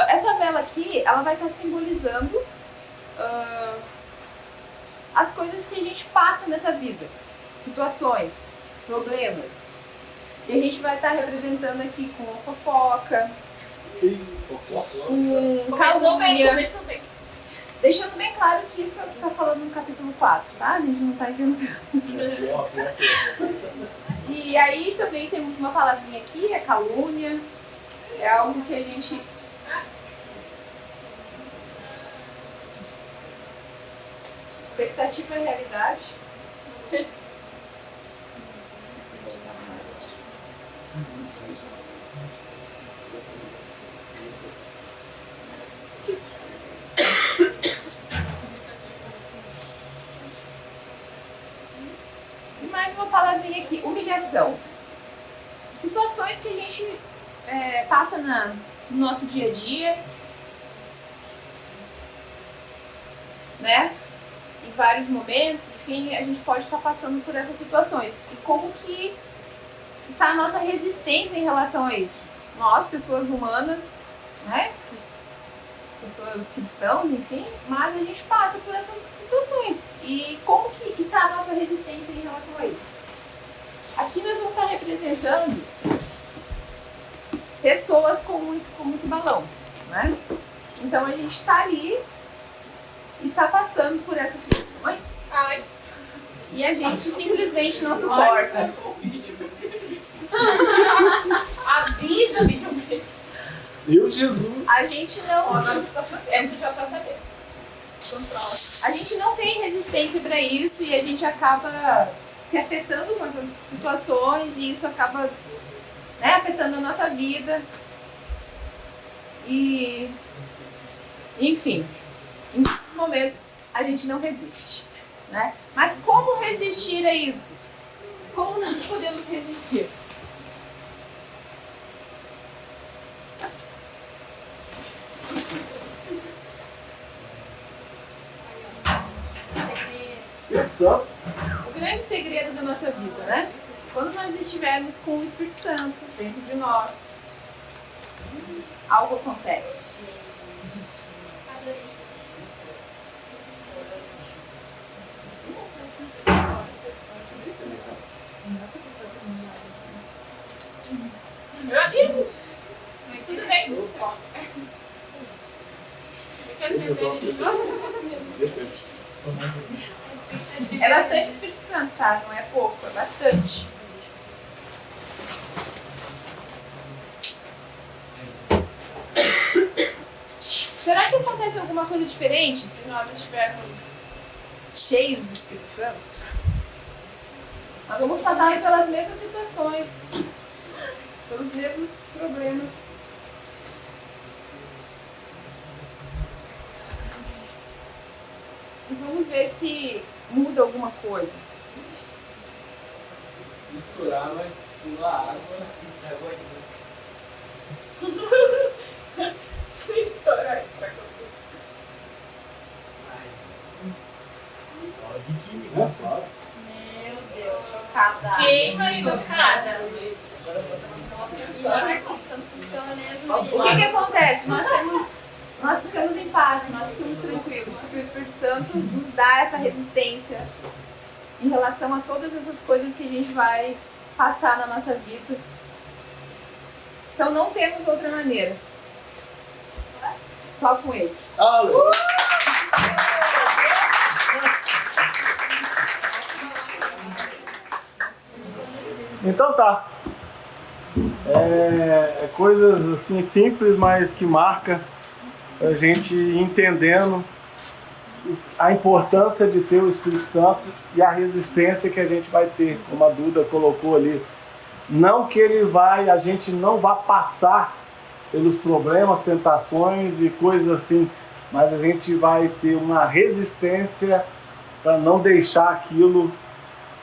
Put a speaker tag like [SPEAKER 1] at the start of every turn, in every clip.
[SPEAKER 1] Essa vela aqui, ela vai estar simbolizando as coisas que a gente passa nessa vida, situações, problemas. E a gente vai estar representando aqui com fofoca, com calúnia.
[SPEAKER 2] Começou bem.
[SPEAKER 1] Deixando bem claro que isso está falando no capítulo 4, tá? A gente não está entendendo. E aí também temos uma palavrinha aqui, é calúnia. É algo que a gente... Expectativa e realidade. E mais uma palavrinha aqui, humilhação. Situações que a gente passa no nosso dia a dia, né? Em vários momentos, enfim, a gente pode estar passando por essas situações. E como que está a nossa resistência em relação a isso? Nós, pessoas humanas, né? Pessoas cristãs, enfim, mas a gente passa por essas situações. E como que está a nossa resistência em relação a isso? Aqui nós vamos estar representando pessoas como esse balão, né? Então a gente está ali e está passando por essas situações.
[SPEAKER 2] Ai.
[SPEAKER 1] E a gente simplesmente não suporta.
[SPEAKER 2] Avisa, vídeo.
[SPEAKER 3] Meu Jesus!
[SPEAKER 1] A gente não.
[SPEAKER 2] Agora você já tá sabendo.
[SPEAKER 1] Controla. A gente não tem resistência para isso e a gente acaba se afetando com essas situações e isso acaba, né, afetando a nossa vida. E, enfim, em muitos momentos a gente não resiste, né? Mas como resistir a isso? Como nós podemos resistir? O grande segredo da nossa vida, né? Quando nós estivermos com o Espírito Santo dentro de nós, algo acontece.
[SPEAKER 2] Meu amigo. Tudo bem? Quer ser de novo?
[SPEAKER 1] É bastante Espírito Santo, tá? Não é pouco, é bastante. Será que acontece alguma coisa diferente se nós estivermos cheios do Espírito Santo? Nós vamos passar pelas mesmas situações, pelos mesmos problemas. E vamos ver se muda alguma coisa.
[SPEAKER 3] Se misturar, vai pular água e estragou a
[SPEAKER 2] Se estourar, estragou.
[SPEAKER 3] de química. Gostou?
[SPEAKER 1] Meu Deus, chocada.
[SPEAKER 2] Queima chocada.
[SPEAKER 4] A Espírito funciona mesmo.
[SPEAKER 1] O que acontece? Nós ficamos em paz, nós ficamos tranquilos, porque o Espírito Santo nos dá essa resistência em relação a todas essas coisas que a gente vai passar na nossa vida. Então não temos outra maneira. Só com ele.
[SPEAKER 3] Então tá. É coisas assim simples, mas que marca a gente entendendo a importância de ter o Espírito Santo e a resistência que a gente vai ter, como a Duda colocou ali. Não que a gente não vá passar pelos problemas, tentações e coisas assim, mas a gente vai ter uma resistência para não deixar aquilo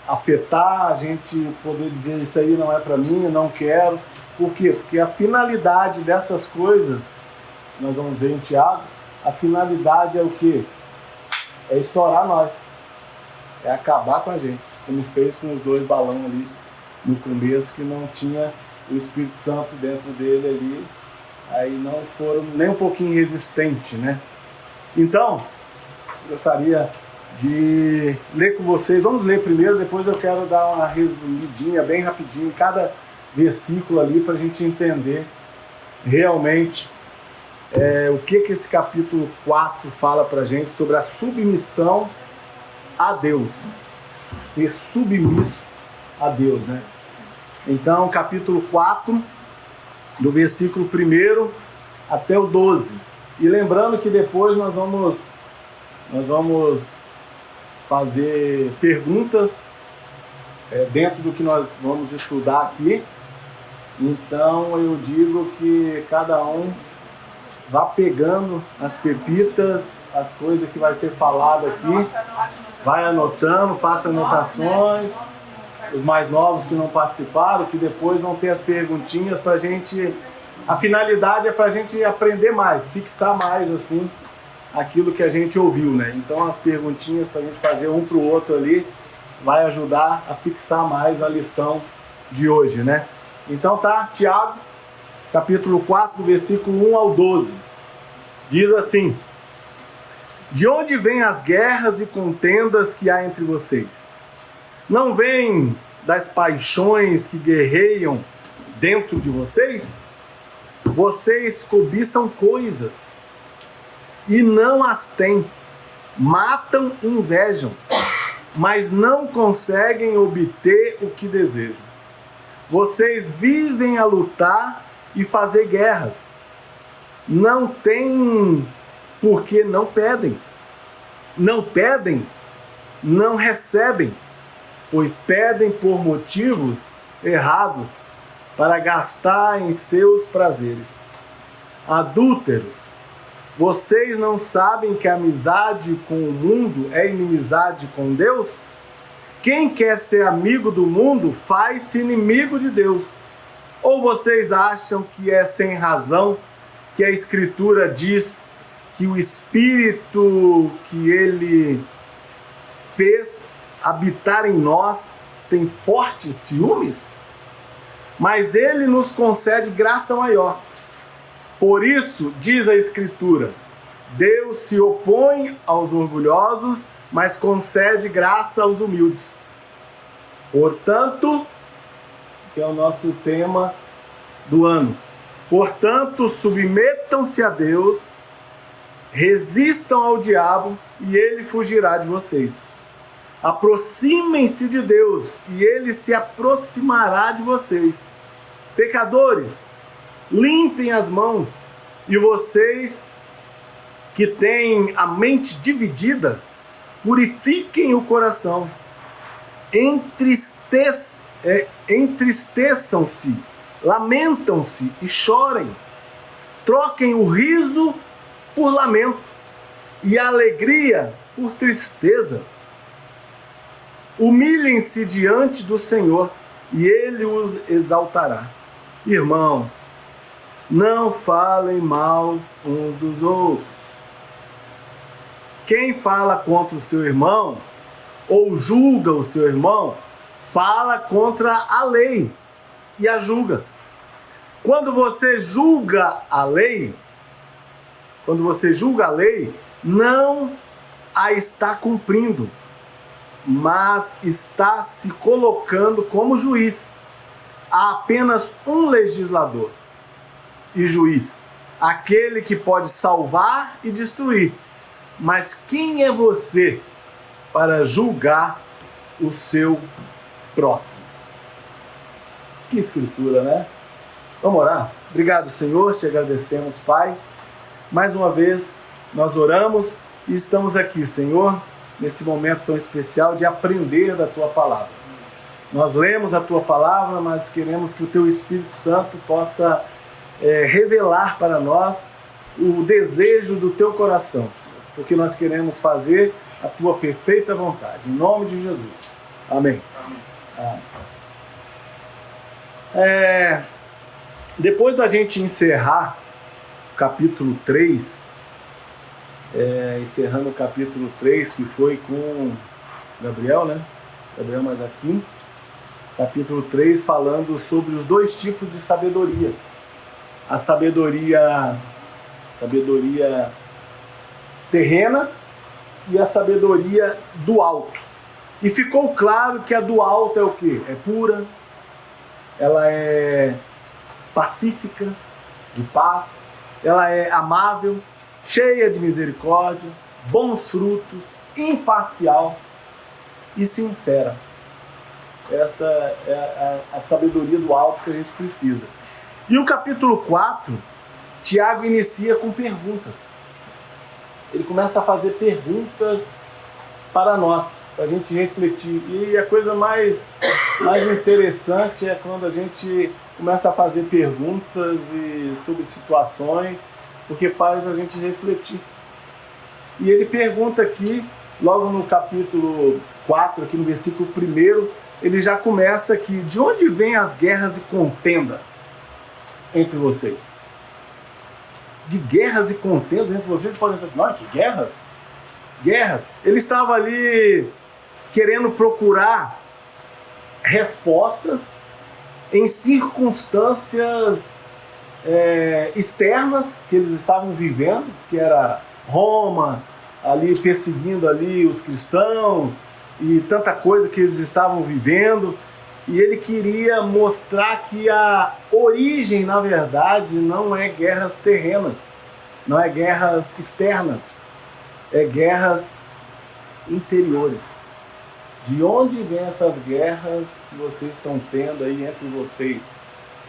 [SPEAKER 3] afetar, a gente poder dizer isso aí não é para mim, eu não quero. Por quê? Porque a finalidade dessas coisas, nós vamos ver em Tiago, a finalidade é o quê? É estourar nós, é acabar com a gente, como fez com os dois balões ali no começo, que não tinha o Espírito Santo dentro dele ali, aí não foram nem um pouquinho resistentes, né? Então, gostaria de ler com vocês. Vamos ler primeiro, depois eu quero dar uma resumidinha bem rapidinho em cada versículo ali para a gente entender realmente o que esse capítulo 4 fala para a gente sobre a submissão a Deus, ser submisso a Deus, né? Então, capítulo 4, do versículo 1 até o 12. E lembrando que depois nós vamos fazer perguntas dentro do que nós vamos estudar aqui. Então eu digo que cada um vá pegando as pepitas, as coisas que vai ser falado aqui, vai anotando, faça anotações, os mais novos que não participaram, que depois vão ter as perguntinhas para a gente. A finalidade é para a gente aprender mais, fixar mais assim aquilo que a gente ouviu, né? Então as perguntinhas para a gente fazer um para o outro ali vai ajudar a fixar mais a lição de hoje, né? Então tá, Tiago, capítulo 4, do versículo 1 ao 12. Diz assim: de onde vêm as guerras e contendas que há entre vocês? Não vêm das paixões que guerreiam dentro de vocês? Vocês cobiçam coisas e não as têm, matam e invejam, mas não conseguem obter o que desejam. Vocês vivem a lutar e fazer guerras. Não têm porque não pedem. Não pedem, não recebem, pois pedem por motivos errados para gastar em seus prazeres. Adúlteros, vocês não sabem que a amizade com o mundo é inimizade com Deus? Quem quer ser amigo do mundo faz-se inimigo de Deus. Ou vocês acham que é sem razão que a Escritura diz que o Espírito que Ele fez habitar em nós tem fortes ciúmes? Mas Ele nos concede graça maior. Por isso, diz a Escritura, Deus se opõe aos orgulhosos, mas concede graça aos humildes. Portanto, que é o nosso tema do ano. Portanto, submetam-se a Deus, resistam ao diabo e ele fugirá de vocês. Aproximem-se de Deus e ele se aproximará de vocês. Pecadores, limpem as mãos, e vocês que têm a mente dividida, purifiquem o coração. Entristeçam-se, lamentam-se e chorem. Troquem o riso por lamento e a alegria por tristeza. Humilhem-se diante do Senhor e Ele os exaltará. Irmãos, não falem mal uns dos outros. Quem fala contra o seu irmão ou julga o seu irmão, fala contra a lei e a julga. Quando você julga a lei, não a está cumprindo, mas está se colocando como juiz. Há apenas um legislador e juiz, aquele que pode salvar e destruir. Mas quem é você para julgar o seu próximo? Que escritura, né? Vamos orar? Obrigado, Senhor, te agradecemos, Pai. Mais uma vez, nós oramos e estamos aqui, Senhor, nesse momento tão especial de aprender da Tua Palavra. Nós lemos a Tua Palavra, mas queremos que o Teu Espírito Santo possa revelar para nós o desejo do Teu coração, Senhor, porque nós queremos fazer a Tua perfeita vontade. Em nome de Jesus. Amém. Amém. Depois da gente encerrar o capítulo 3, encerrando o capítulo 3, que foi com Gabriel, né? Gabriel Mazaquim. Capítulo 3 falando sobre os dois tipos de sabedoria. a sabedoria terrena e a sabedoria do alto. E ficou claro que a do alto é o quê? É pura, ela é pacífica, de paz, ela é amável, cheia de misericórdia, bons frutos, imparcial e sincera. Essa é a sabedoria do alto que a gente precisa. E o capítulo 4, Tiago inicia com perguntas. Ele começa a fazer perguntas para nós, para a gente refletir. E a coisa mais interessante é quando a gente começa a fazer perguntas sobre situações, porque faz a gente refletir. E ele pergunta aqui, logo no capítulo 4, aqui no versículo 1, ele já começa aqui: de onde vêm as guerras e contenda entre vocês? De guerras e contendas entre vocês? Podem dizer, não, que guerras? Guerras. Ele estava ali querendo procurar respostas em circunstâncias externas que eles estavam vivendo, que era Roma ali perseguindo ali os cristãos e tanta coisa que eles estavam vivendo, e ele queria mostrar que a origem, na verdade, não é guerras terrenas, não é guerras externas, é guerras interiores. De onde vêm essas guerras que vocês estão tendo aí entre vocês?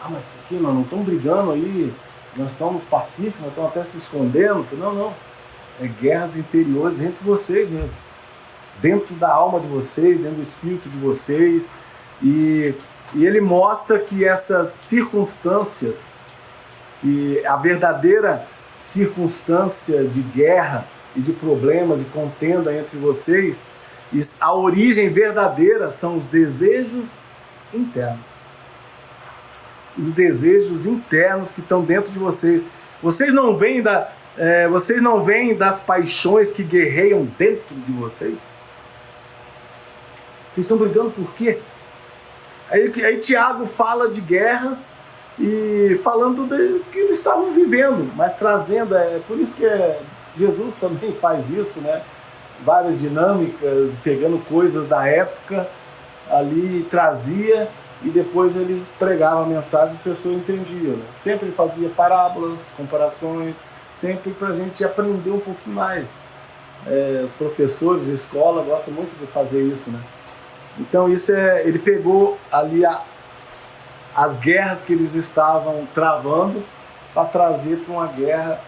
[SPEAKER 3] Ah, mas isso aqui, nós não estamos brigando aí, nós somos pacíficos, nós estamos até se escondendo. Não. É guerras interiores entre vocês mesmo. Dentro da alma de vocês, dentro do espírito de vocês. E ele mostra que essas circunstâncias, que a verdadeira circunstância de guerra e de problemas e contenda entre vocês, a origem verdadeira são os desejos internos. Os desejos internos que estão dentro de vocês. Vocês não veem das paixões que guerreiam dentro de vocês? Vocês estão brigando por quê? Aí Tiago fala de guerras e falando do que eles estavam vivendo, mas trazendo, por isso que Jesus também faz isso, né? Várias dinâmicas, pegando coisas da época ali, trazia, e depois ele pregava a mensagem, as pessoas entendiam, né? Sempre ele fazia parábolas, comparações, sempre para a gente aprender um pouquinho mais. Os professores de escola gostam muito de fazer isso, né? Então ele pegou ali as guerras que eles estavam travando para trazer para uma guerra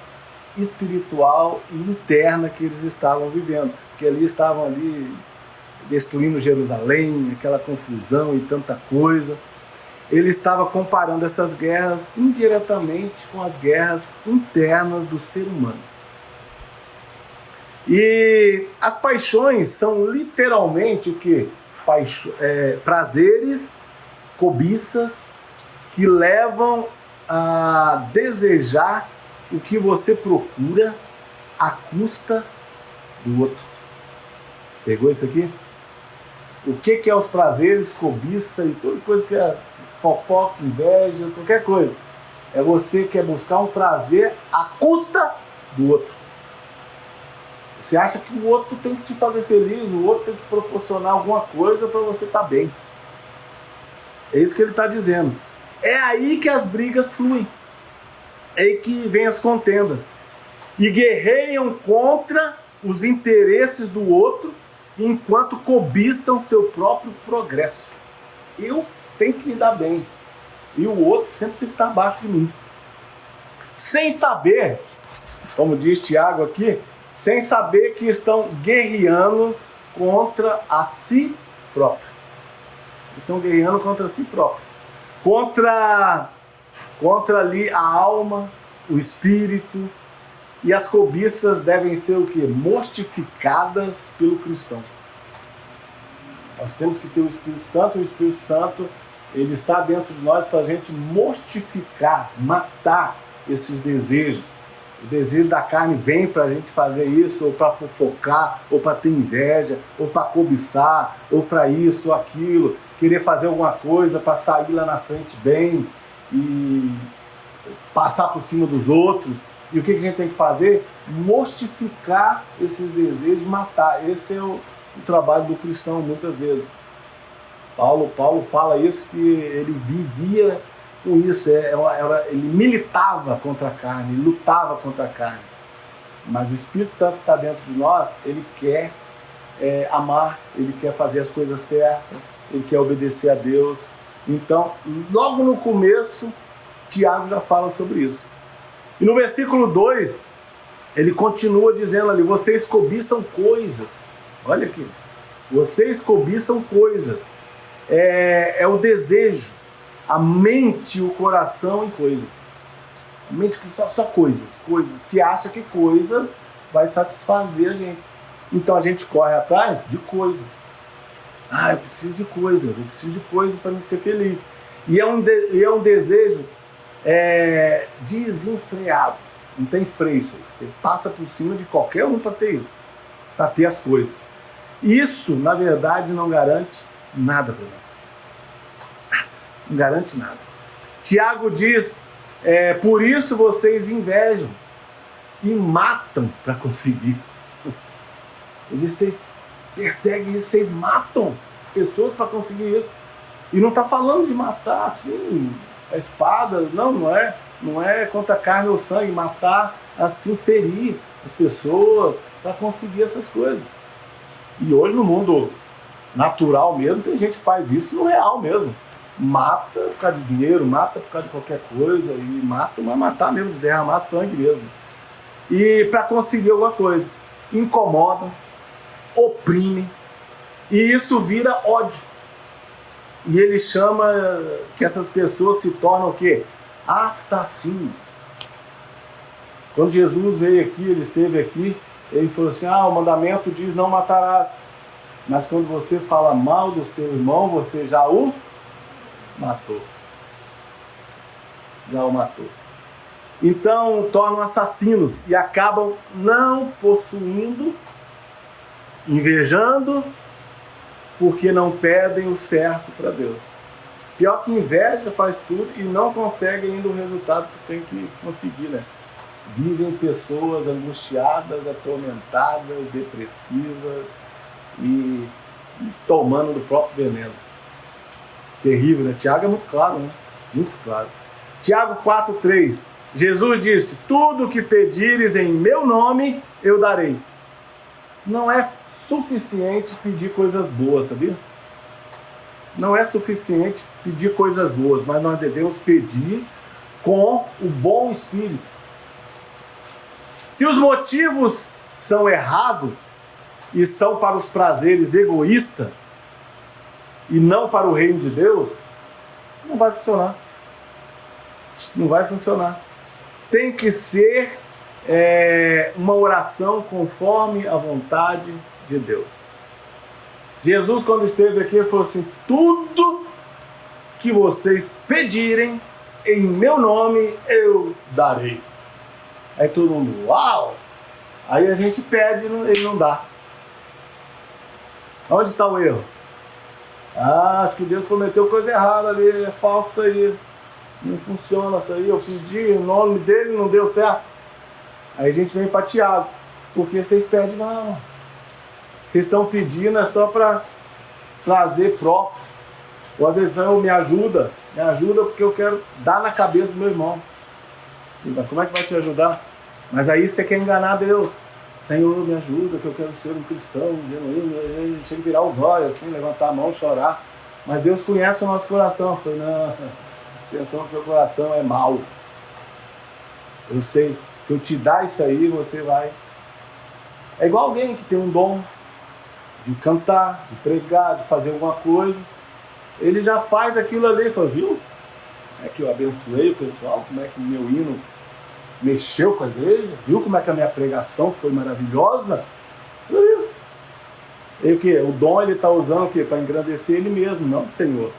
[SPEAKER 3] espiritual e interna que eles estavam vivendo, porque ali estavam ali destruindo Jerusalém, aquela confusão e tanta coisa. Ele estava comparando essas guerras indiretamente com as guerras internas do ser humano. E as paixões são literalmente o quê? Prazeres, cobiças que levam a desejar o que você procura à custa do outro. Pegou isso aqui? O que é os prazeres, cobiça e toda coisa que é fofoca, inveja, qualquer coisa? É você que quer buscar um prazer à custa do outro. Você acha que o outro tem que te fazer feliz, o outro tem que proporcionar alguma coisa para você estar bem. É isso que ele está dizendo. É aí que as brigas fluem. É aí que vem as contendas. E guerreiam contra os interesses do outro, enquanto cobiçam seu próprio progresso. Eu tenho que me dar bem. E o outro sempre tem que estar abaixo de mim. Sem saber, como diz Tiago aqui, sem saber que estão guerreando contra a si próprio. Estão guerreando contra si próprio. Contra ali a alma, o espírito, e as cobiças devem ser o quê? Mortificadas pelo cristão. Nós temos que ter o Espírito Santo, e o Espírito Santo ele está dentro de nós para a gente mortificar, matar esses desejos. O desejo da carne vem para a gente fazer isso, ou para fofocar, ou para ter inveja, ou para cobiçar, ou para isso ou aquilo, querer fazer alguma coisa para sair lá na frente bem. E passar por cima dos outros. E o que a gente tem que fazer? Mortificar esses desejos, matar. Esse é o trabalho do cristão, muitas vezes. Paulo fala isso, que ele vivia com isso. Ele militava contra a carne, ele lutava contra a carne. Mas o Espírito Santo que está dentro de nós, ele quer amar, ele quer fazer as coisas certas, ele quer obedecer a Deus. Então, logo no começo, Tiago já fala sobre isso. E no versículo 2, ele continua dizendo ali, vocês cobiçam coisas. Olha aqui, vocês cobiçam coisas. É o desejo, a mente e o coração em coisas. A mente que só coisas, que acha que coisas vai satisfazer a gente. Então a gente corre atrás de coisas. Eu preciso de coisas para me ser feliz. E é um desejo desenfreado. Não tem freio isso aí. Você passa por cima de qualquer um para ter isso, para ter as coisas. Isso, na verdade, não garante nada para nós. Não garante nada. Tiago diz, por isso vocês invejam e matam para conseguir. Vocês perseguem isso, vocês matam as pessoas para conseguir isso. E não está falando de matar assim, a espada, não é contra a carne ou sangue, matar assim, ferir as pessoas para conseguir essas coisas. E hoje no mundo natural mesmo, tem gente que faz isso no real mesmo. Mata por causa de dinheiro, mata por causa de qualquer coisa, e mata, mas matar mesmo, de derramar sangue mesmo. E para conseguir alguma coisa. Incomoda, oprime, e isso vira ódio. E ele chama que essas pessoas se tornam o quê? Assassinos. Quando Jesus veio aqui, ele esteve aqui, ele falou assim, o mandamento diz não matarás. Mas quando você fala mal do seu irmão, você já o matou. Já o matou. Então, tornam assassinos e acabam não possuindo, invejando, porque não pedem o certo para Deus. Pior que inveja, faz tudo e não consegue ainda o resultado que tem que conseguir, né? Vivem pessoas angustiadas, atormentadas, depressivas e tomando do próprio veneno. Terrível, né? Tiago é muito claro, né? Muito claro. Tiago 4,3. Jesus disse, tudo o que pedires em meu nome, eu darei. Não é suficiente pedir coisas boas, sabia? Não é suficiente pedir coisas boas, mas nós devemos pedir com o bom espírito. Se os motivos são errados e são para os prazeres egoístas e não para o reino de Deus, não vai funcionar. Não vai funcionar. Tem que ser uma oração conforme a vontade de Deus. Jesus, quando esteve aqui, falou assim, tudo que vocês pedirem em meu nome, eu darei. Aí todo mundo, uau! Aí a gente pede e ele não dá. Onde está o erro? Acho que Deus prometeu coisa errada ali, é falso isso aí. Não funciona isso aí, eu pedi o nome dele, não deu certo. Aí a gente vem para Tiago, porque vocês pedem, não. Vocês estão pedindo é só para prazer próprio. Ou às vezes me ajuda porque eu quero dar na cabeça do meu irmão. Mas como é que vai te ajudar? Mas aí você quer enganar Deus. Senhor, me ajuda, que eu quero ser um cristão genuíno. Chega a virar os olhos, assim, levantar a mão, chorar. Mas Deus conhece o nosso coração. Eu falei, não, a intenção do seu coração é mal. Eu sei, se eu te dar isso aí, você vai... É igual alguém que tem um dom de cantar, de pregar, de fazer alguma coisa. Ele já faz aquilo ali, fala, viu? Como é que eu abençoei o pessoal, como é que o meu hino mexeu com a igreja, viu como é que a minha pregação foi maravilhosa? Por isso. E o que? O dom ele está usando o quê? Para engrandecer ele mesmo, não o Senhor.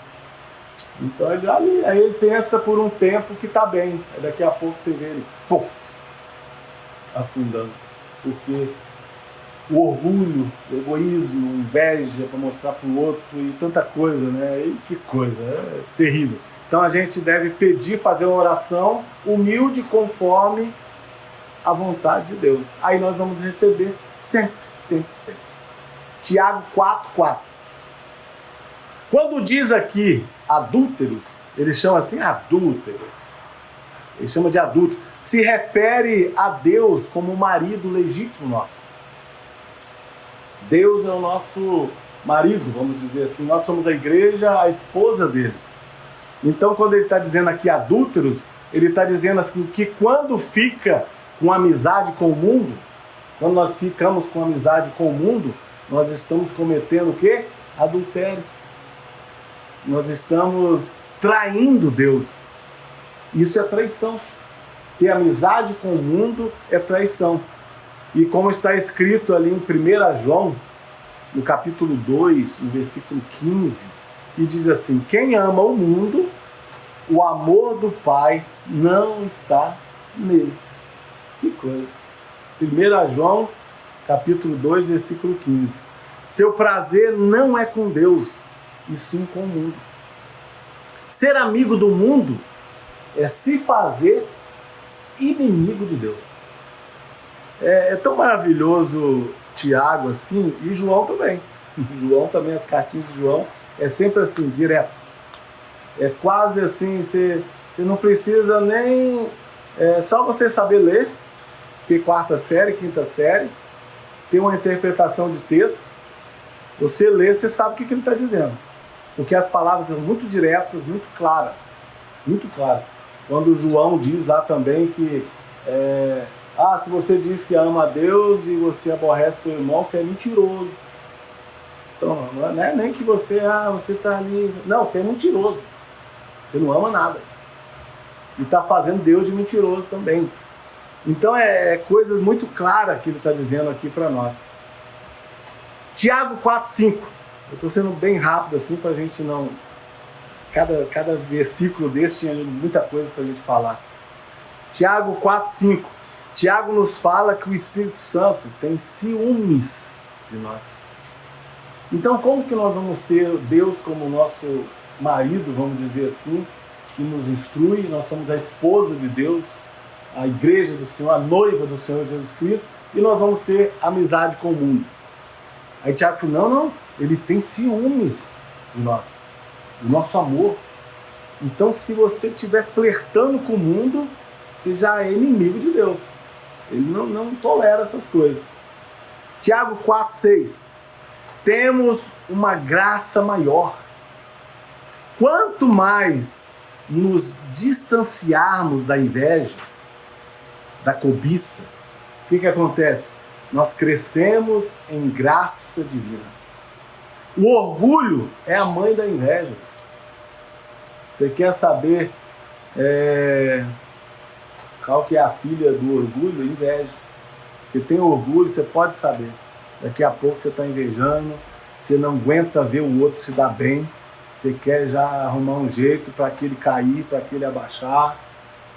[SPEAKER 3] Então aí ele pensa por um tempo que está bem. Aí daqui a pouco você vê ele, puf, afundando. Porque o orgulho, o egoísmo, inveja para mostrar para o outro e tanta coisa, né? E que coisa, é terrível. Então a gente deve pedir, fazer uma oração humilde conforme a vontade de Deus. Aí nós vamos receber sempre, sempre, sempre. Tiago 4:4. Quando diz aqui adúlteros, ele chama assim adúlteros. Ele chama de adultos. Se refere a Deus como o marido legítimo nosso. Deus é o nosso marido, vamos dizer assim. Nós somos a igreja, a esposa dele. Então, quando ele está dizendo aqui adúlteros, ele está dizendo assim que quando fica com amizade com o mundo, quando nós ficamos com amizade com o mundo, nós estamos cometendo o quê? Adultério. Nós estamos traindo Deus. Isso é traição. Ter amizade com o mundo é traição. E como está escrito ali em 1 João, no capítulo 2, no versículo 15, que diz assim: quem ama o mundo, o amor do Pai não está nele. Que coisa. 1 João, capítulo 2, versículo 15. Seu prazer não é com Deus, e sim com o mundo. Ser amigo do mundo é se fazer inimigo de Deus. É tão maravilhoso Tiago assim, e João também. João também, as cartinhas de João, é sempre assim, direto. É quase assim, você não precisa nem... É só você saber ler, ter quarta série, quinta série, ter uma interpretação de texto. Você lê, você sabe o que ele está dizendo. Porque as palavras são muito diretas, muito claras. Muito claras. Quando João diz lá também que se você diz que ama a Deus e você aborrece seu irmão, você é mentiroso. Então, não é nem que você está ali... Não, você é mentiroso. Você não ama nada. E está fazendo Deus de mentiroso também. Então coisas muito claras que ele está dizendo aqui para nós. Tiago 4:5. Eu estou sendo bem rápido assim para a gente não... Cada versículo desse tinha muita coisa para a gente falar. Tiago 4:5. Tiago nos fala que o Espírito Santo tem ciúmes de nós. Então como que nós vamos ter Deus como nosso marido, vamos dizer assim, que nos instrui? Nós somos a esposa de Deus, a igreja do Senhor, a noiva do Senhor Jesus Cristo, e nós vamos ter amizade com o mundo. Aí Tiago falou, não, ele tem ciúmes de nós, do nosso amor. Então se você estiver flertando com o mundo, você já é inimigo de Deus. Ele não tolera essas coisas. Tiago 4:6. Temos uma graça maior. Quanto mais nos distanciarmos da inveja, da cobiça, o que acontece? Nós crescemos em graça divina. O orgulho é a mãe da inveja. Você quer saber qual que é a filha do orgulho? Inveja. Você tem orgulho, você pode saber. Daqui a pouco você está invejando, você não aguenta ver o outro se dar bem, você quer já arrumar um jeito para aquele cair, para aquele abaixar.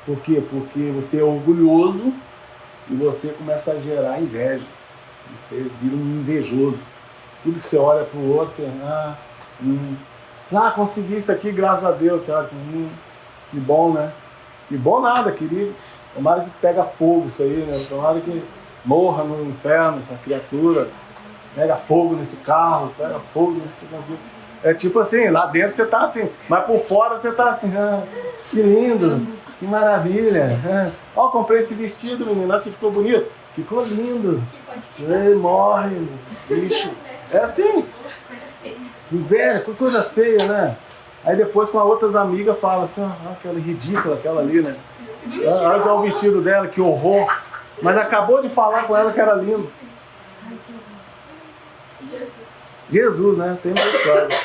[SPEAKER 3] Por quê? Porque você é orgulhoso e você começa a gerar inveja. Você vira um invejoso. Tudo que você olha para o outro, você consegui isso aqui, graças a Deus. Você olha assim, que bom, né? Que bom nada, querido. Tomara que pega fogo isso aí, né? Tomara que morra no inferno essa criatura. Pega fogo nesse carro, pega fogo nesse... É tipo assim, lá dentro você tá assim, mas por fora você tá assim, que lindo, que maravilha. Ó, comprei esse vestido, menino, olha que ficou bonito. Ficou lindo. Ei, morre, bicho. É assim. Inveja, que coisa feia, né? Aí depois com as outras amigas fala assim, aquela ridícula, aquela ali, né? Olha o vestido dela, que horror. Mas acabou de falar com ela que era lindo. Jesus, né? Tem misericórdia.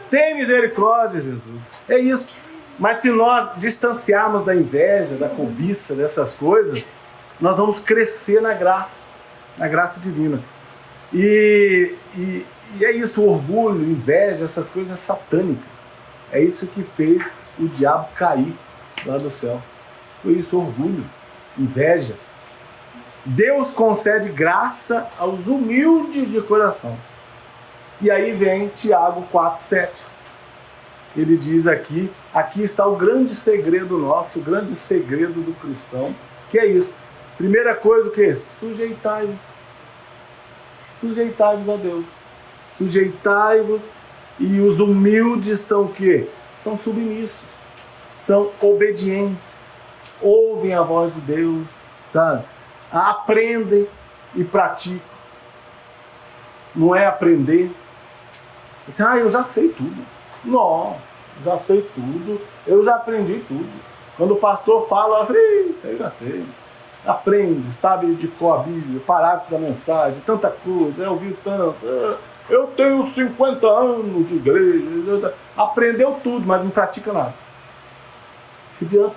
[SPEAKER 3] Tem misericórdia, Jesus. É isso. Mas se nós distanciarmos da inveja, da cobiça, dessas coisas, nós vamos crescer na graça divina. E é isso, o orgulho, inveja, essas coisas é satânica. É isso que fez o diabo cair lá do céu. Foi isso, orgulho, inveja. Deus concede graça aos humildes de coração. E aí vem Tiago 4:7. ele diz aqui está o grande segredo nosso, o grande segredo do cristão, que é isso. Primeira coisa, o quê? Sujeitai-vos. Sujeitai-vos a Deus. Sujeitai-vos, e os humildes são o quê? São submissos, são obedientes, ouvem a voz de Deus, sabe? Aprendem e praticam. Não é aprender assim, eu já sei tudo. Não, já sei tudo, eu já aprendi tudo. Quando o pastor fala, eu falei, isso aí eu já sei. Aprende, sabe de cor a Bíblia, parágrafos da mensagem, tanta coisa, eu ouvi tanto. Eu tenho 50 anos de igreja. Aprendeu tudo, mas não pratica nada. Que adianta?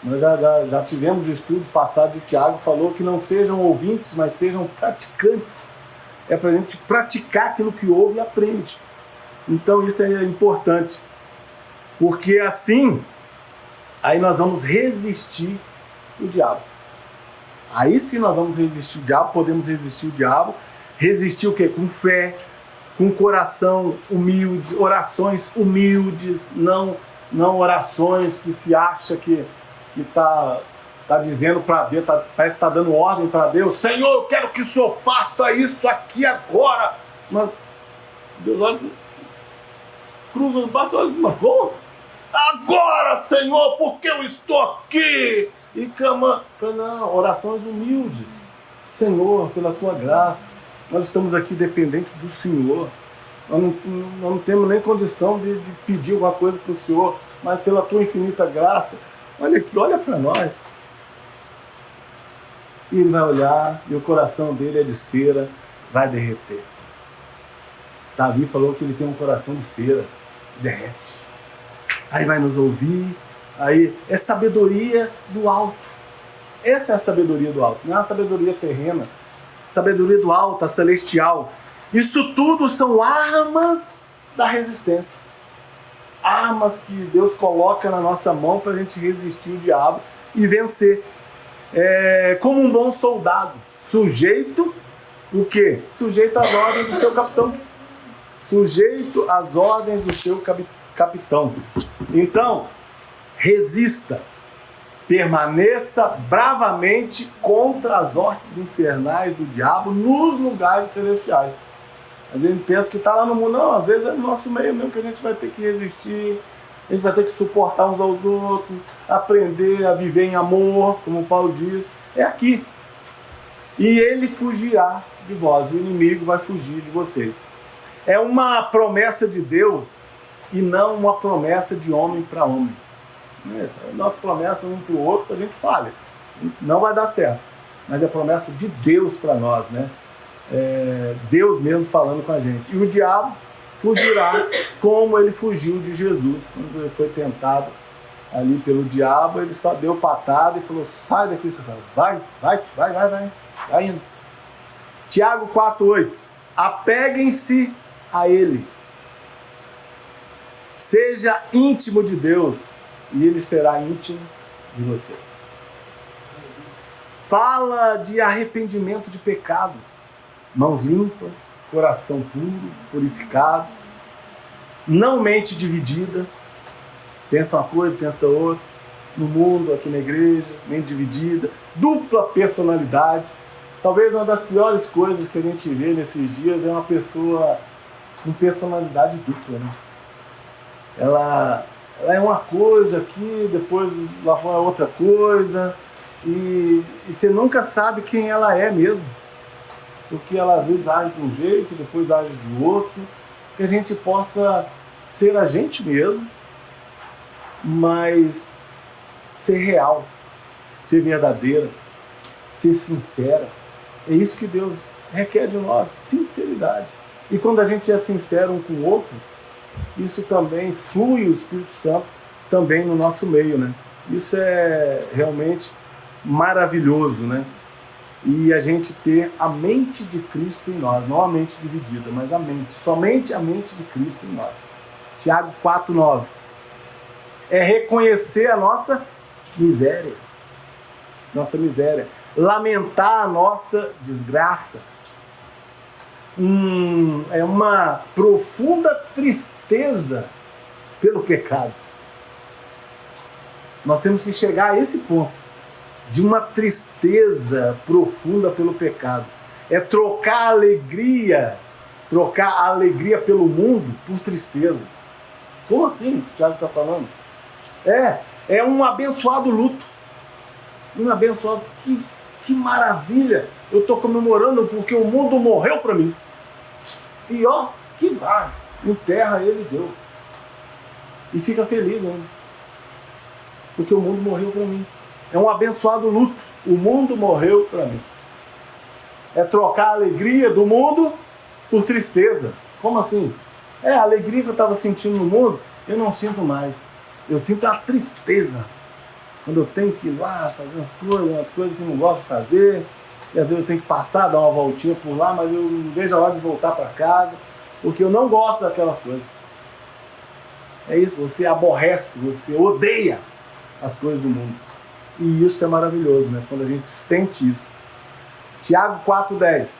[SPEAKER 3] Nós já tivemos estudos passados de Tiago, falou que não sejam ouvintes, mas sejam praticantes. É para a gente praticar aquilo que ouve e aprende. Então isso é importante. Porque assim, aí nós vamos resistir o diabo. Aí sim nós vamos resistir o diabo, podemos resistir o diabo. Resistir o quê? Com fé, com coração humilde, orações humildes, não orações que se acha que tá dizendo para Deus, parece que está dando ordem para Deus. Senhor, eu quero que o Senhor faça isso aqui agora. Mas Deus olha, cruza os braços, olha, mas como? Agora, Senhor, porque eu estou aqui? E clamando. Não, orações humildes. Senhor, pela tua graça, nós estamos aqui dependentes do Senhor. Nós não temos nem condição de pedir alguma coisa para o Senhor, mas pela tua infinita graça, olha aqui, olha para nós. E ele vai olhar, e o coração dele é de cera, vai derreter. Davi falou que ele tem um coração de cera, derrete. Aí vai nos ouvir, aí é sabedoria do alto. Essa é a sabedoria do alto, não é a sabedoria terrena. Sabedoria do alto, a celestial. Isso tudo são armas da resistência. Armas que Deus coloca na nossa mão para a gente resistir o diabo e vencer. Como um bom soldado, sujeito o quê? Sujeito às ordens do seu capitão. Sujeito às ordens do seu capitão. Então, resista. Permaneça bravamente contra as hortes infernais do diabo nos lugares celestiais. A gente pensa que está lá no mundo. Não, às vezes é no nosso meio mesmo que a gente vai ter que resistir. A gente vai ter que suportar uns aos outros, aprender a viver em amor, como Paulo diz. É aqui. E ele fugirá de vós. O inimigo vai fugir de vocês. É uma promessa de Deus e não uma promessa de homem para homem. Nossa promessa um para o outro, a gente falha. Não vai dar certo. Mas é promessa de Deus para nós, né? Deus mesmo falando com a gente. E o diabo fugirá como ele fugiu de Jesus. Quando ele foi tentado ali pelo diabo, ele só deu patada e falou, sai daqui, Satanás. Vai indo. Tiago 4,8. Apeguem-se a ele. Seja íntimo de Deus e ele será íntimo de você. Fala de arrependimento de pecados, mãos limpas, coração puro, purificado, não mente dividida, pensa uma coisa, pensa outra, no mundo, aqui na igreja, mente dividida, dupla personalidade. Talvez uma das piores coisas que a gente vê nesses dias é uma pessoa com personalidade dupla, né? Ela é uma coisa aqui, depois lá fora é outra coisa, e você nunca sabe quem ela é mesmo, porque ela às vezes age de um jeito, depois age de outro, que a gente possa ser a gente mesmo, mas ser real, ser verdadeira, ser sincera. É isso que Deus requer de nós, sinceridade. E quando a gente é sincero um com o outro, isso também flui o Espírito Santo também no nosso meio, né? Isso é realmente maravilhoso, né? E a gente ter a mente de Cristo em nós, não a mente dividida, mas a mente, somente a mente de Cristo em nós. Tiago 4,9. É reconhecer a nossa miséria. Lamentar a nossa desgraça. uma profunda tristeza pelo pecado. Nós temos que chegar a esse ponto, de uma tristeza profunda pelo pecado. É trocar a alegria pelo mundo por tristeza. Como assim que o Tiago está falando? É um abençoado luto. Um abençoado, que maravilha! Eu estou comemorando porque o mundo morreu para mim. E que vai, enterra ele e deu. E fica feliz ainda. Porque o mundo morreu para mim. É um abençoado luto. O mundo morreu para mim. É trocar a alegria do mundo por tristeza. Como assim? A alegria que eu estava sentindo no mundo, eu não sinto mais. Eu sinto a tristeza. Quando eu tenho que ir lá fazer umas coisas que eu não gosto de fazer. E às vezes eu tenho que passar, dar uma voltinha por lá, mas eu não vejo a hora de voltar para casa. Porque eu não gosto daquelas coisas. É isso, você aborrece, você odeia as coisas do mundo. E isso é maravilhoso, né? Quando a gente sente isso. Tiago 4,10.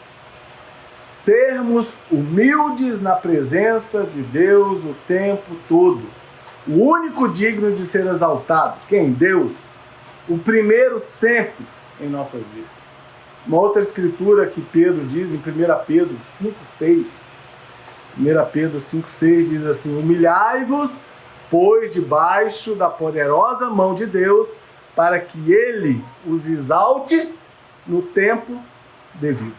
[SPEAKER 3] Sermos humildes na presença de Deus o tempo todo. O único digno de ser exaltado. Quem? Deus. O primeiro sempre em nossas vidas. Uma outra escritura que Pedro diz em 1 Pedro 5,6. 1 Pedro 5,6 diz assim: humilhai-vos, pois debaixo da poderosa mão de Deus, para que Ele os exalte no tempo devido.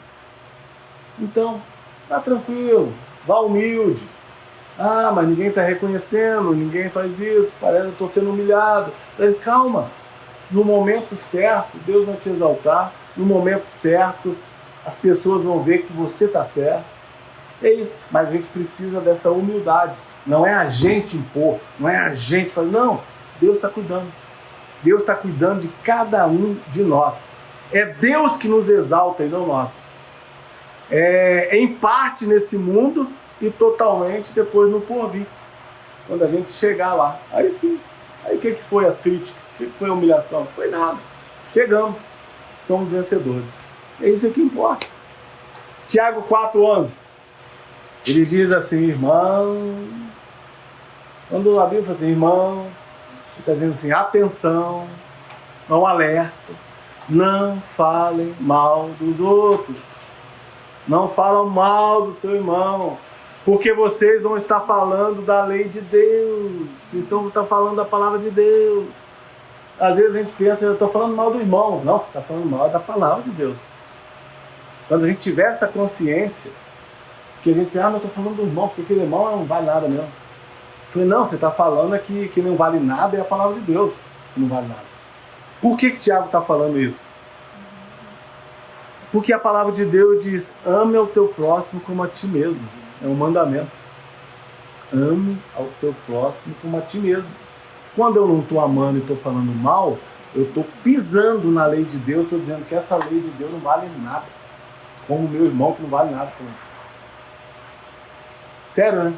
[SPEAKER 3] Então, tá tranquilo, vá humilde. Mas ninguém está reconhecendo, ninguém faz isso, parece que eu estou sendo humilhado. Calma, no momento certo, Deus vai te exaltar, no momento certo, as pessoas vão ver que você está certo. É isso, mas a gente precisa dessa humildade. Não é a gente impor, não é a gente fazer, não, Deus está cuidando. Deus está cuidando de cada um de nós. É Deus que nos exalta e não nós. Em parte nesse mundo e totalmente depois no porvir. Quando a gente chegar lá. Aí sim. Aí o que foi as críticas? O que foi a humilhação? Não foi nada. Chegamos. Somos vencedores. É isso que importa. Tiago 4,11. Ele diz assim, irmãos. Quando a Bíblia fala assim, irmãos, ele está dizendo assim, atenção, um alerta. Não falem mal dos outros. Não falam mal do seu irmão. Porque vocês vão estar falando da lei de Deus. Vocês estão falando da palavra de Deus. Às vezes a gente pensa, eu estou falando mal do irmão. Não, você está falando mal da palavra de Deus. Quando a gente tiver essa consciência, que a gente pensa, mas eu estou falando do irmão, porque aquele irmão não vale nada mesmo. Eu falei, não, você está falando que não vale nada é a palavra de Deus que não vale nada. Por que Tiago está falando isso? Porque a palavra de Deus diz, ame ao teu próximo como a ti mesmo. É um mandamento. Ame ao teu próximo como a ti mesmo. Quando eu não estou amando e estou falando mal, eu estou pisando na lei de Deus, estou dizendo que essa lei de Deus não vale nada. Como o meu irmão que não vale nada também. Sério, né?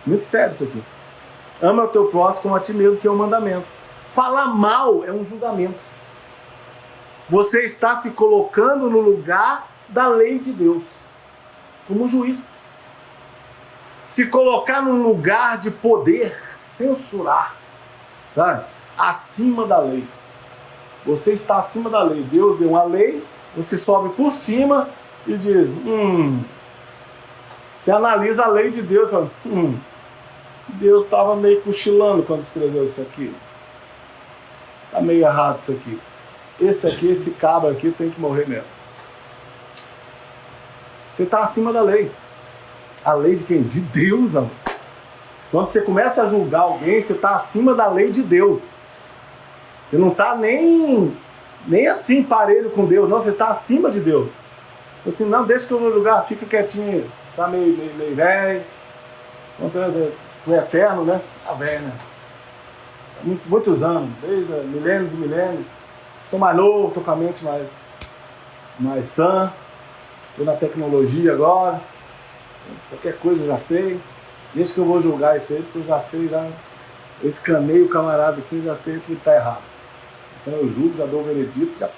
[SPEAKER 3] Muito sério isso aqui. Ama o teu próximo como a ti mesmo, que é um mandamento. Falar mal é um julgamento. Você está se colocando no lugar da lei de Deus, como um juiz. Se colocar num lugar de poder, censurar, sabe? Acima da lei. Você está acima da lei. Deus deu uma lei, você sobe por cima e diz, você analisa a lei de Deus e fala, Deus estava meio cochilando quando escreveu isso aqui. Está meio errado isso aqui. Esse cabra aqui tem que morrer mesmo. Você está acima da lei. A lei de quem? De Deus, amor. Quando você começa a julgar alguém, você está acima da lei de Deus. Você não está nem assim parelho com Deus, não, você está acima de Deus. Assim, não, deixa que eu vou julgar, fica quietinho. Você está meio velho. Tu é eterno, né? Está velho, né? Muitos anos, desde milênios e milênios. Sou mais novo, estou com a mente mais sã. Estou na tecnologia agora. Qualquer coisa eu já sei. Deixa que eu vou julgar isso aí, porque eu já sei, eu escaneio o camarada assim, já sei que ele está errado. Então eu julgo, já dou o veredito, já.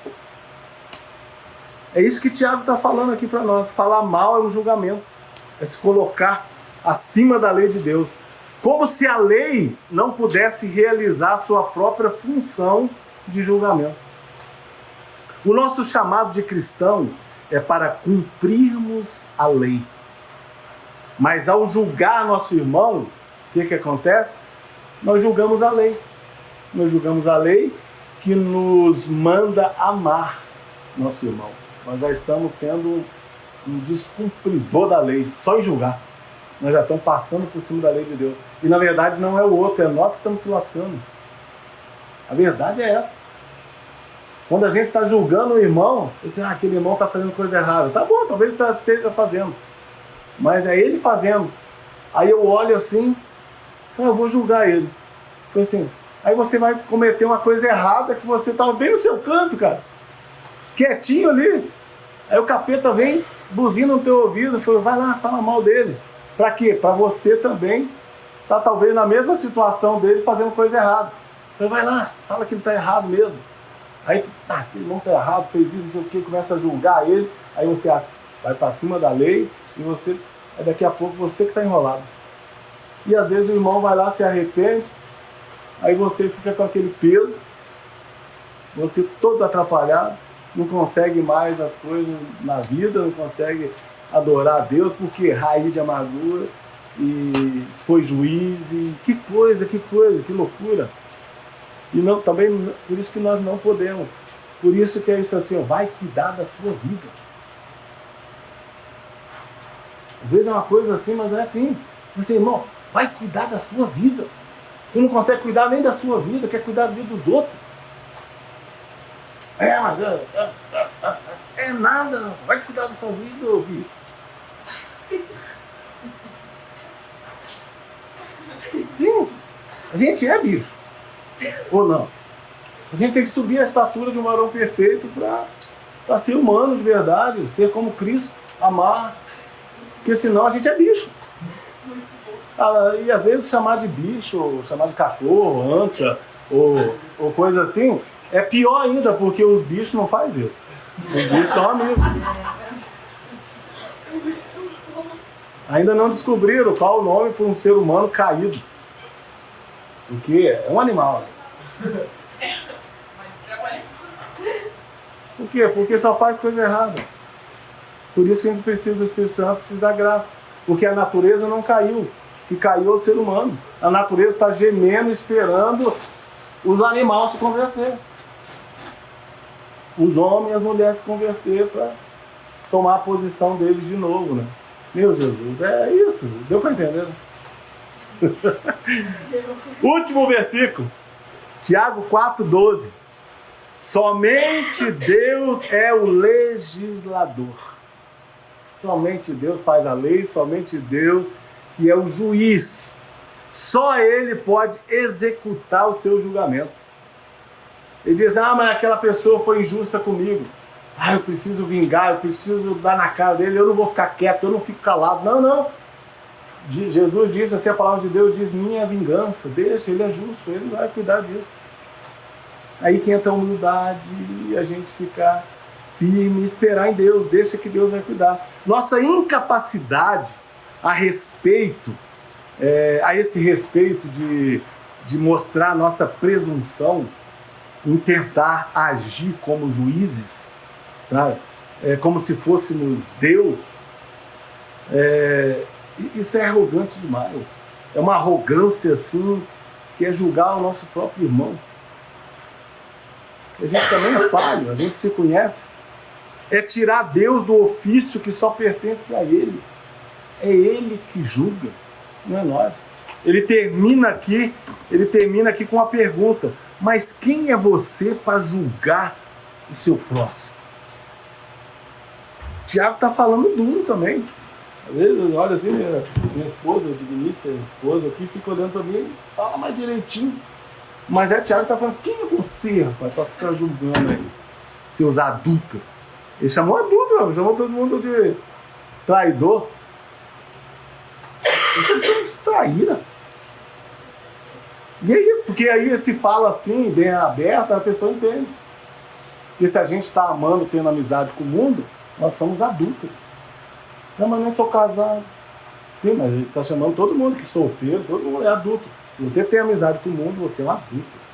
[SPEAKER 3] É isso que Tiago está falando aqui para nós. Falar mal é um julgamento. É se colocar acima da lei de Deus. Como se a lei não pudesse realizar sua própria função de julgamento. O nosso chamado de cristão é para cumprirmos a lei. Mas ao julgar nosso irmão, o que acontece? Nós julgamos a lei. Nós julgamos a lei que nos manda amar nosso irmão. Nós já estamos sendo um descumpridor da lei, só em julgar. Nós já estamos passando por cima da lei de Deus. E na verdade não é o outro, é nós que estamos se lascando. A verdade é essa. Quando a gente está julgando o irmão, assim, aquele irmão está fazendo coisa errada. Tá bom, talvez esteja fazendo. Mas é ele fazendo. Aí eu olho assim, eu vou julgar ele. Então, assim, aí você vai cometer uma coisa errada que você estava bem no seu canto, cara. Quietinho ali. Aí o capeta vem, buzina no teu ouvido e fala, vai lá, fala mal dele. Pra quê? Pra você também tá talvez na mesma situação dele fazendo coisa errada. Então vai lá, fala que ele tá errado mesmo. Aí tu, aquele irmão tá errado, fez isso, não sei o que, começa a julgar ele, aí você vai pra cima da lei e você, aí daqui a pouco você que tá enrolado. E às vezes o irmão vai lá, se arrepende, aí você fica com aquele peso, você todo atrapalhado, não consegue mais as coisas na vida, não consegue adorar a Deus, porque raiz de amargura, e foi juiz, e que coisa, que loucura. E não, também, por isso que nós não podemos. Por isso que é isso assim, ó, vai cuidar da sua vida. Às vezes é uma coisa assim, mas não é assim. Você, irmão, vai cuidar da sua vida. Tu não consegue cuidar nem da sua vida, quer cuidar da vida dos outros. Mas é nada, vai cuidar da sua vida, ô bicho. Sim, a gente é bicho. Ou não? A gente tem que subir a estatura de um varão perfeito para ser humano de verdade, ser como Cristo, amar. Porque senão a gente é bicho. E às vezes chamar de bicho, ou chamar de cachorro, ânsia, ou coisa assim, é pior ainda, porque os bichos não fazem isso. Os bichos são amigos. Ainda não descobriram qual o nome para um ser humano caído. Porque é um animal. Por quê? Porque só faz coisa errada. Por isso que a gente precisa do Espírito Santo, precisa da graça. Porque a natureza não caiu. O que caiu é o ser humano. A natureza está gemendo, esperando os animais se converter. Os homens e as mulheres se converter para tomar a posição deles de novo, né? Meu Jesus, é isso. Deu para entender, né? Último versículo, Tiago 4,12. Somente Deus é o legislador. Somente Deus faz a lei, somente Deus que é o juiz. Só Ele pode executar os seus julgamentos. Ele diz, mas aquela pessoa foi injusta comigo. Eu preciso vingar, eu preciso dar na cara dele, eu não vou ficar quieto, eu não fico calado. Não. Jesus disse assim, a palavra de Deus diz, minha vingança, deixa, Ele é justo, Ele vai cuidar disso. Aí que entra a humildade e a gente ficar firme e esperar em Deus, deixa que Deus vai cuidar. Nossa incapacidade a esse respeito de mostrar nossa presunção em tentar agir como juízes, sabe? Como se fôssemos Deus, isso é arrogante demais. É uma arrogância assim, que é julgar o nosso próprio irmão. A gente também é falho, a gente se conhece. É tirar Deus do ofício que só pertence a Ele. É Ele que julga, não é nós. Ele termina aqui com uma pergunta: mas quem é você para julgar o seu próximo? Tiago está falando duro também. Às vezes, olha assim, minha esposa, Dignícia, esposa aqui, fica olhando para mim e fala mais direitinho. Mas Tiago está falando, quem é você, rapaz, para ficar julgando aí, seus adúlteros? Ele chamou adúltero, chamou todo mundo de traidor. Esses são os traíra. E é isso, porque aí se fala assim, bem aberto, a pessoa entende. Porque se a gente está amando, tendo amizade com o mundo, nós somos adúlteros. Não, mas eu não sou casado. Sim, mas ele está chamando todo mundo que é solteiro, todo mundo é adulto. Se você tem amizade com o mundo, você é um adulto.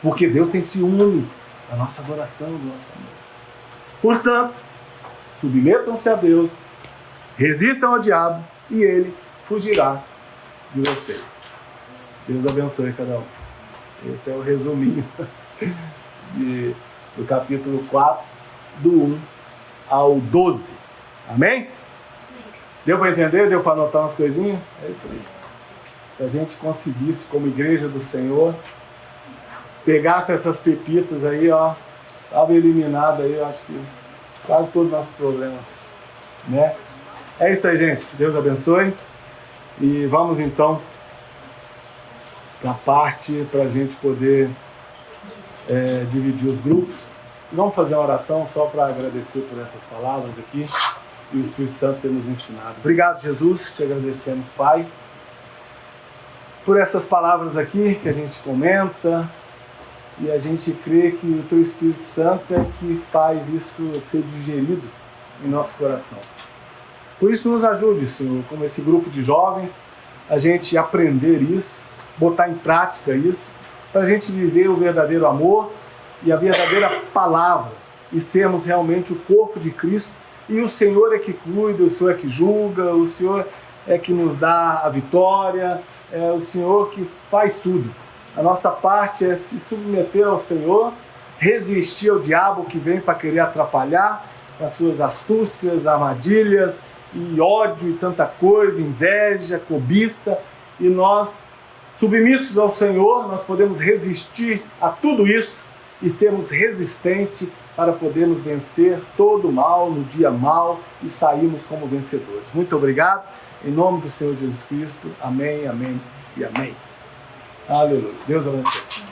[SPEAKER 3] Porque Deus tem ciúme da nossa adoração, do nosso amor. Portanto, submetam-se a Deus, resistam ao diabo e ele fugirá de vocês. Deus abençoe cada um. Esse é o resuminho do capítulo 4, do 1 ao 12. Amém? Deu para entender? Deu para anotar umas coisinhas? É isso aí. Se a gente conseguisse, como igreja do Senhor, pegasse essas pepitas aí, ó, estava eliminado aí, eu acho que quase todos os nossos problemas, né? É isso aí, gente. Deus abençoe. E vamos então para a parte para a gente poder dividir os grupos. E vamos fazer uma oração só para agradecer por essas palavras aqui e o Espírito Santo ter nos ensinado. Obrigado, Jesus. Te agradecemos, Pai, por essas palavras aqui que a gente comenta. E a gente crê que o Teu Espírito Santo é que faz isso ser digerido em nosso coração. Por isso nos ajude, Senhor, como esse grupo de jovens, a gente aprender isso, botar em prática isso, para a gente viver o verdadeiro amor e a verdadeira palavra e sermos realmente o corpo de Cristo. E o Senhor é que cuida, o Senhor é que julga, o Senhor é que nos dá a vitória, é o Senhor que faz tudo. A nossa parte é se submeter ao Senhor, resistir ao diabo que vem para querer atrapalhar, com as suas astúcias, armadilhas, e ódio e tanta coisa, inveja, cobiça, e nós, submissos ao Senhor, nós podemos resistir a tudo isso e sermos resistentes para podermos vencer todo o mal no dia mau e sairmos como vencedores. Muito obrigado, em nome do Senhor Jesus Cristo, amém, amém e amém. Aleluia. Deus abençoe.